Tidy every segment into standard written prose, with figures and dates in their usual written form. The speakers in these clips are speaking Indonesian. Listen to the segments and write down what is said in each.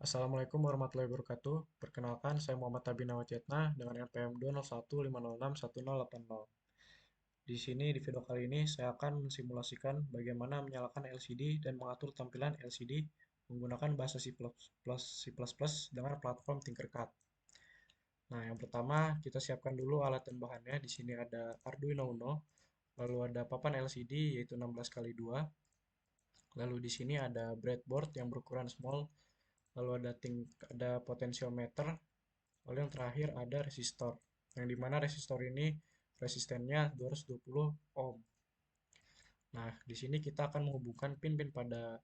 Assalamualaikum warahmatullahi wabarakatuh. Perkenalkan, saya Muhammad Tabin Nawacetna dengan NPM 201506080. Di sini, di video kali ini, saya akan mensimulasikan bagaimana menyalakan LCD dan mengatur tampilan LCD menggunakan bahasa C++ dengan platform Tinkercad. Nah, yang pertama, kita siapkan dulu alat dan bahannya. Di sini ada Arduino Uno, lalu ada papan LCD yaitu 16 kali 2. Lalu di sini ada breadboard yang berukuran small, lalu ada potentiometer. Lalu yang terakhir ada resistor, yang dimana resistor ini resistennya 220 ohm. Nah, di sini kita akan menghubungkan pin-pin pada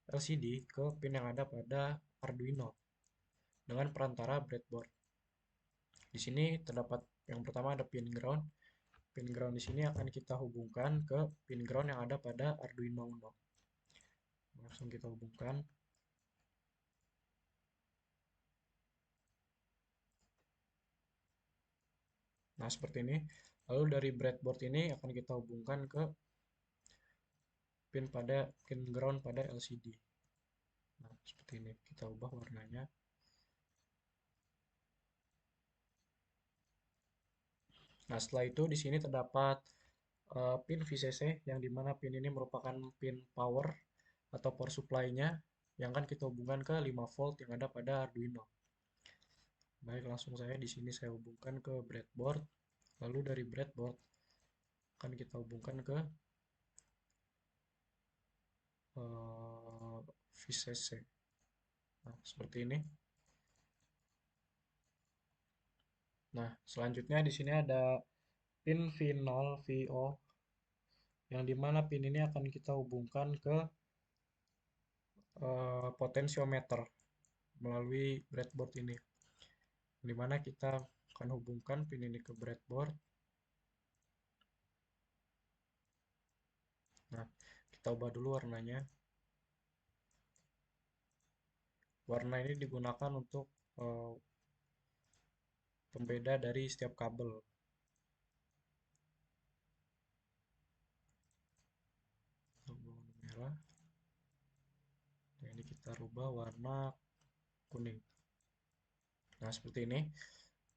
LCD ke pin yang ada pada Arduino dengan perantara breadboard. Di sini terdapat yang pertama ada pin ground. Pin ground di sini akan kita hubungkan ke pin ground yang ada pada Arduino Uno. Langsung kita hubungkan. Nah, seperti ini. Lalu dari breadboard ini akan kita hubungkan ke pin ground pada LCD. Nah, seperti ini. Kita ubah warnanya. Nah, setelah itu di sini terdapat pin VCC yang dimana pin ini merupakan pin power atau power supply-nya yang akan kita hubungkan ke 5 volt yang ada pada Arduino. Baik, langsung saya di sini saya hubungkan ke breadboard. Lalu dari breadboard akan kita hubungkan ke VCC. Nah, seperti ini. Nah, selanjutnya di sini ada pin V0, VO, yang dimana pin ini akan kita hubungkan ke potensiometer melalui breadboard ini, di mana kita akan hubungkan pin ini ke breadboard. Nah, kita ubah dulu warnanya. Warna ini digunakan untuk eh, pembeda dari setiap kabel. Warna merah. Nah, ini kita rubah warna kuning. Nah, seperti ini.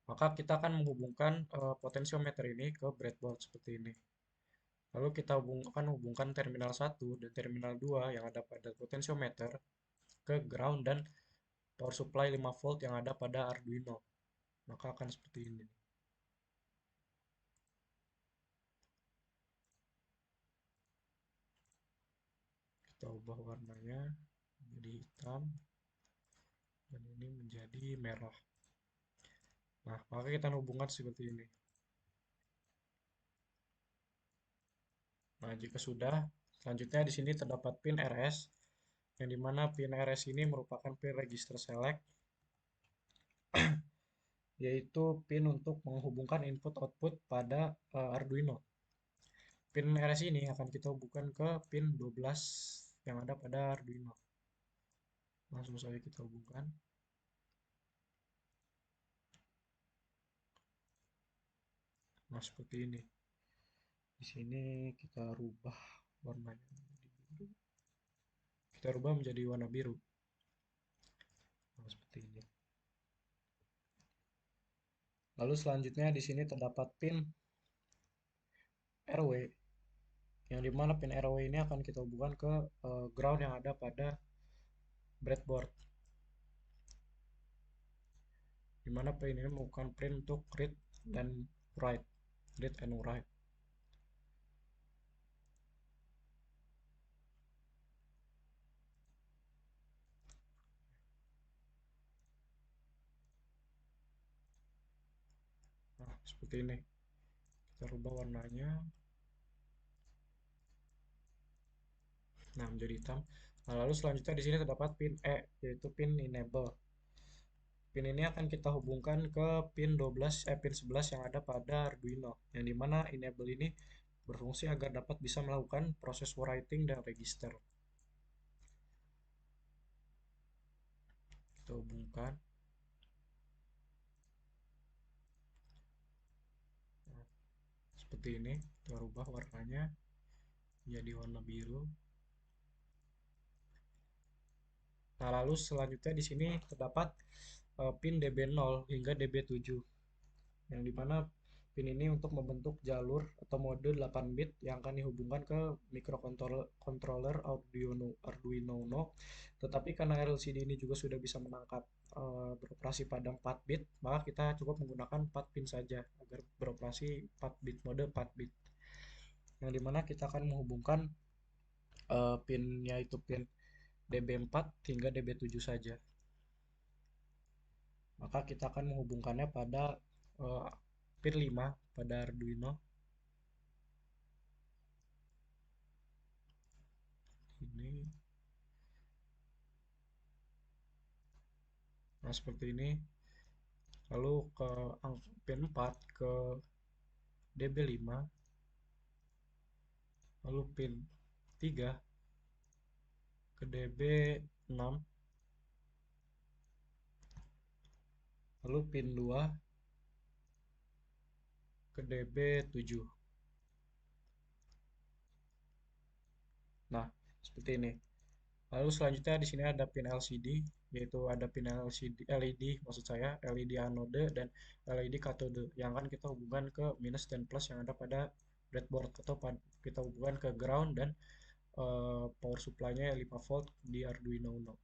Maka kita akan menghubungkan potensiometer ini ke breadboard seperti ini. Lalu kita hubungkan terminal 1 dan terminal 2 yang ada pada potensiometer ke ground dan power supply 5 volt yang ada pada Arduino. Maka akan seperti ini. Kita ubah warnanya menjadi hitam dan ini menjadi merah. Nah, maka kita hubungkan seperti ini. Nah, jika sudah, selanjutnya di sini terdapat pin RS, yang dimana pin RS ini merupakan pin register select, yaitu pin untuk menghubungkan input-output pada Arduino. Pin RS ini akan kita hubungkan ke pin 12 yang ada pada Arduino. Langsung saja kita hubungkan. Nah, seperti ini. Di sini kita rubah warnanya menjadi biru. Kita rubah menjadi warna biru. Nah, seperti ini. Lalu selanjutnya di sini terdapat pin RW, yang dimana pin RW ini akan kita hubungkan ke ground yang ada pada breadboard, dimana pin ini merupakan pin untuk read dan write, read and write. Nah, seperti ini. Kita rubah warnanya. Nah, menjadi hitam. Nah, lalu selanjutnya di sini terdapat pin E, yaitu pin enable. Pin ini akan kita hubungkan ke pin 11 yang ada pada Arduino, yang dimana enable ini berfungsi agar dapat bisa melakukan proses writing dan register. Kita hubungkan. Nah, seperti ini, kita rubah warnanya menjadi warna biru. Nah, lalu selanjutnya di sini terdapat pin DB0 hingga DB7, yang dimana pin ini untuk membentuk jalur atau mode 8 bit yang akan dihubungkan ke microcontroller Arduino Uno. Tetapi karena LCD ini juga sudah bisa menangkap beroperasi pada 4 bit, maka kita cukup menggunakan 4 pin saja agar beroperasi 4 bit, mode 4 bit. Yang dimana kita akan menghubungkan pinnya itu pin DB4 hingga DB7 saja. Maka kita akan menghubungkannya pada eh, pin 5 pada Arduino ini. Nah, seperti ini. Lalu ke pin 4 ke DB5, lalu pin 3 ke DB6, lalu pin 2 ke DB7. Nah, seperti ini. Lalu selanjutnya di sini ada pin LCD, yaitu ada pin LCD, LED maksud saya, LED anode dan LED katode yang akan kita hubungkan ke minus dan plus yang ada pada breadboard, atau kita hubungkan ke ground dan power supply-nya 5 volt di Arduino Uno.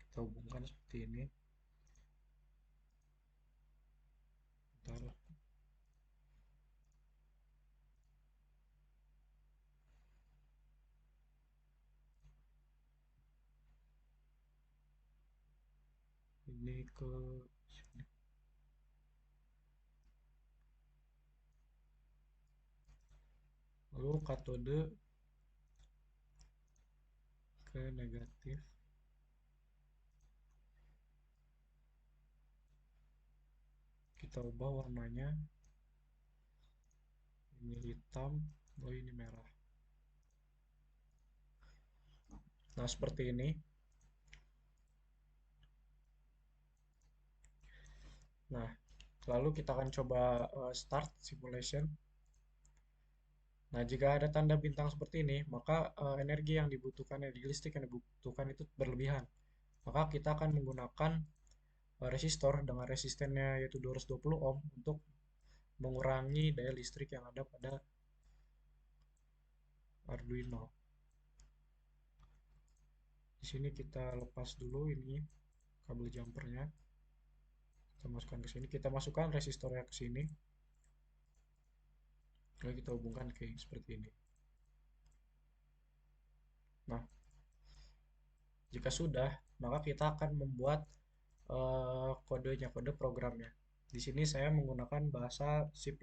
Kita hubungkan seperti ini. Bentar. Ini ke sini. Lalu katode ke negatif. Kita ubah warnanya. Ini hitam, oh ini merah. Nah, seperti ini. Nah, lalu kita akan coba start simulation. Nah, jika ada tanda bintang seperti ini, maka energi yang dibutuhkan, energi listrik yang dibutuhkan itu berlebihan. Maka kita akan menggunakan resistor dengan resistennya yaitu 220 ohm untuk mengurangi daya listrik yang ada pada Arduino. Di sini kita lepas dulu ini kabel jumpernya. Kita masukkan ke sini. Kita masukkan resistornya ke sini. Lalu kita hubungkan ke seperti ini. Nah, jika sudah, maka kita akan membuat kodenya, kode programnya. Di sini saya menggunakan bahasa C++.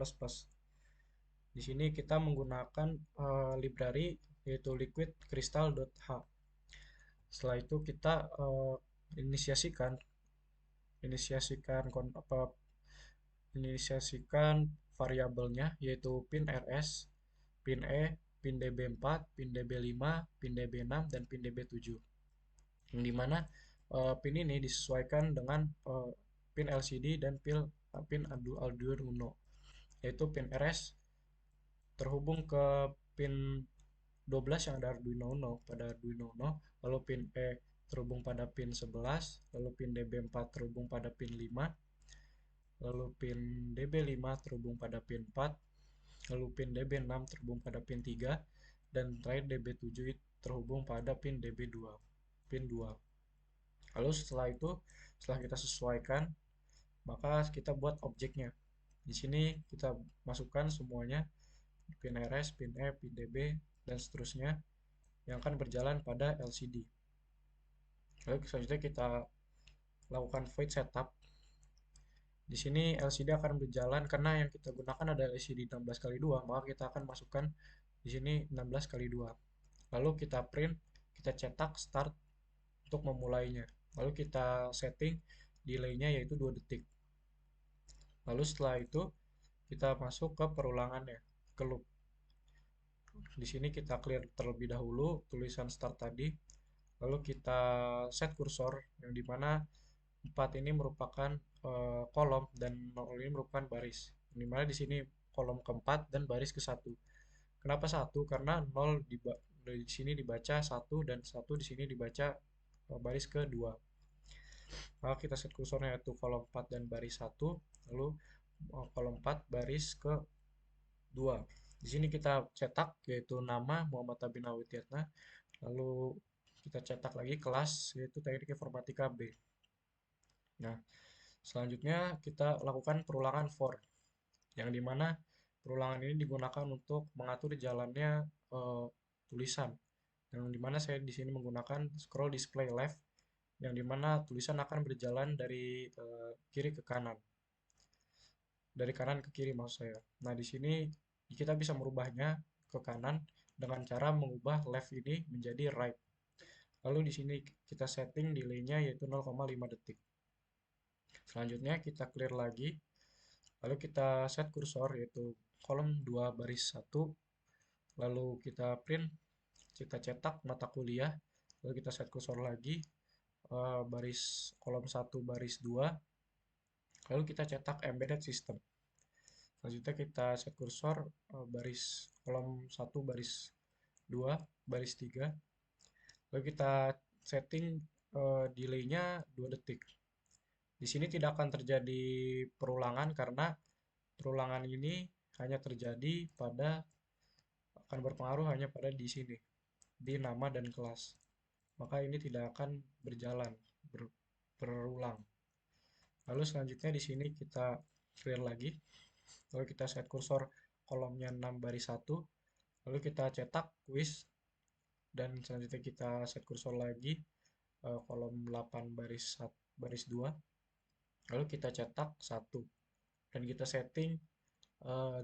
Di sini kita menggunakan library yaitu liquidcrystal.h. Setelah itu kita inisiasikan inisiasikan apa inisiasikan variabelnya yaitu pin RS, pin E, pin DB4, pin DB5, pin DB6, dan pin DB7. Yang dimana pin ini disesuaikan dengan pin LCD dan pin Arduino Uno, yaitu pin RS terhubung ke pin 12 yang ada Arduino Uno pada Arduino Uno, lalu pin E terhubung pada pin 11, lalu pin DB4 terhubung pada pin 5, lalu pin DB5 terhubung pada pin 4, lalu pin DB6 terhubung pada pin 3, dan terakhir DB7 terhubung pada pin DB2, pin 2. Lalu setelah itu, setelah kita sesuaikan, maka kita buat objeknya. Di sini kita masukkan semuanya, pin RS, pin E, pin DB, dan seterusnya yang akan berjalan pada LCD. Lalu selanjutnya kita lakukan void setup. Di sini LCD akan berjalan karena yang kita gunakan adalah LCD 16x2, maka kita akan masukkan di sini 16x2. Lalu kita print, kita cetak start untuk memulainya. Lalu kita setting delay-nya yaitu 2 detik. Lalu setelah itu kita masuk ke perulangannya, ke loop. Di sini kita clear terlebih dahulu tulisan start tadi. Lalu kita set kursor yang dimana 4 ini merupakan kolom dan 0 ini merupakan baris. Dimana di sini kolom keempat dan baris ke-1. Kenapa satu? Karena 0 di sini dibaca satu dan satu di sini dibaca baris kedua. Maka kita set kursornya yaitu kolom 4 dan baris satu, lalu kolom 4 baris ke 2. Di sini kita cetak yaitu nama Muhammad Abin Awitiatna, lalu kita cetak lagi kelas yaitu Teknik Informatika B. Nah, selanjutnya kita lakukan perulangan for, yang dimana perulangan ini digunakan untuk mengatur jalannya tulisan. Yang dimana saya di sini menggunakan scroll display left, yang dimana tulisan akan berjalan dari kiri ke kanan, dari kanan ke kiri maksud saya. Nah, di sini kita bisa merubahnya ke kanan dengan cara mengubah left ini menjadi right. Lalu di sini kita setting delay-nya yaitu 0,5 detik. Selanjutnya kita clear lagi. Lalu kita set kursor yaitu kolom 2 baris 1. Lalu kita print, kita cetak mata kuliah. Lalu kita set kursor lagi baris kolom 1 baris 2. Lalu kita cetak embedded system. Selanjutnya kita set kursor baris kolom 1 baris 2 baris 3. Lalu kita setting delay-nya 2 detik. Di sini tidak akan terjadi perulangan karena perulangan ini hanya terjadi pada, akan berpengaruh hanya pada di sini, di nama dan kelas. Maka ini tidak akan berjalan, berulang. Lalu selanjutnya di sini kita clear lagi. Lalu kita set kursor kolomnya 6 baris 1. Lalu kita cetak quiz. Dan selanjutnya kita set kursor lagi kolom 8 baris 1, baris 2. Lalu kita cetak 1. Dan kita setting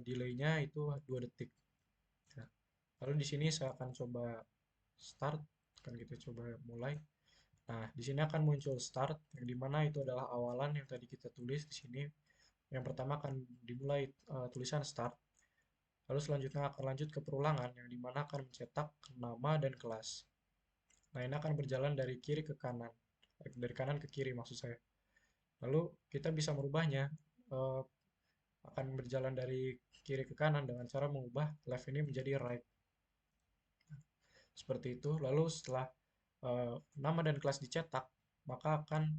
delay-nya itu 2 detik. Nah, lalu di sini saya akan coba start, akan kita coba mulai. Nah, di sini akan muncul start, yang dimana itu adalah awalan yang tadi kita tulis di sini. Yang pertama akan dimulai tulisan start, lalu selanjutnya akan lanjut ke perulangan, yang dimana akan mencetak nama dan kelas. Nah, ini akan berjalan dari kiri ke kanan, dari kanan ke kiri maksud saya. Lalu kita bisa merubahnya, eh, akan berjalan dari kiri ke kanan dengan cara mengubah left ini menjadi right. Seperti itu. Lalu setelah nama dan kelas dicetak, maka akan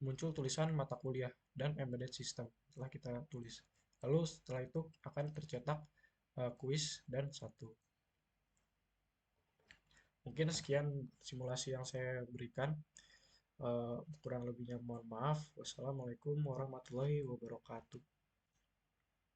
muncul tulisan mata kuliah dan embedded system setelah kita tulis. Lalu setelah itu akan tercetak kuis dan satu. Mungkin sekian simulasi yang saya berikan. Kurang lebihnya mohon maaf. Wassalamualaikum warahmatullahi wabarakatuh.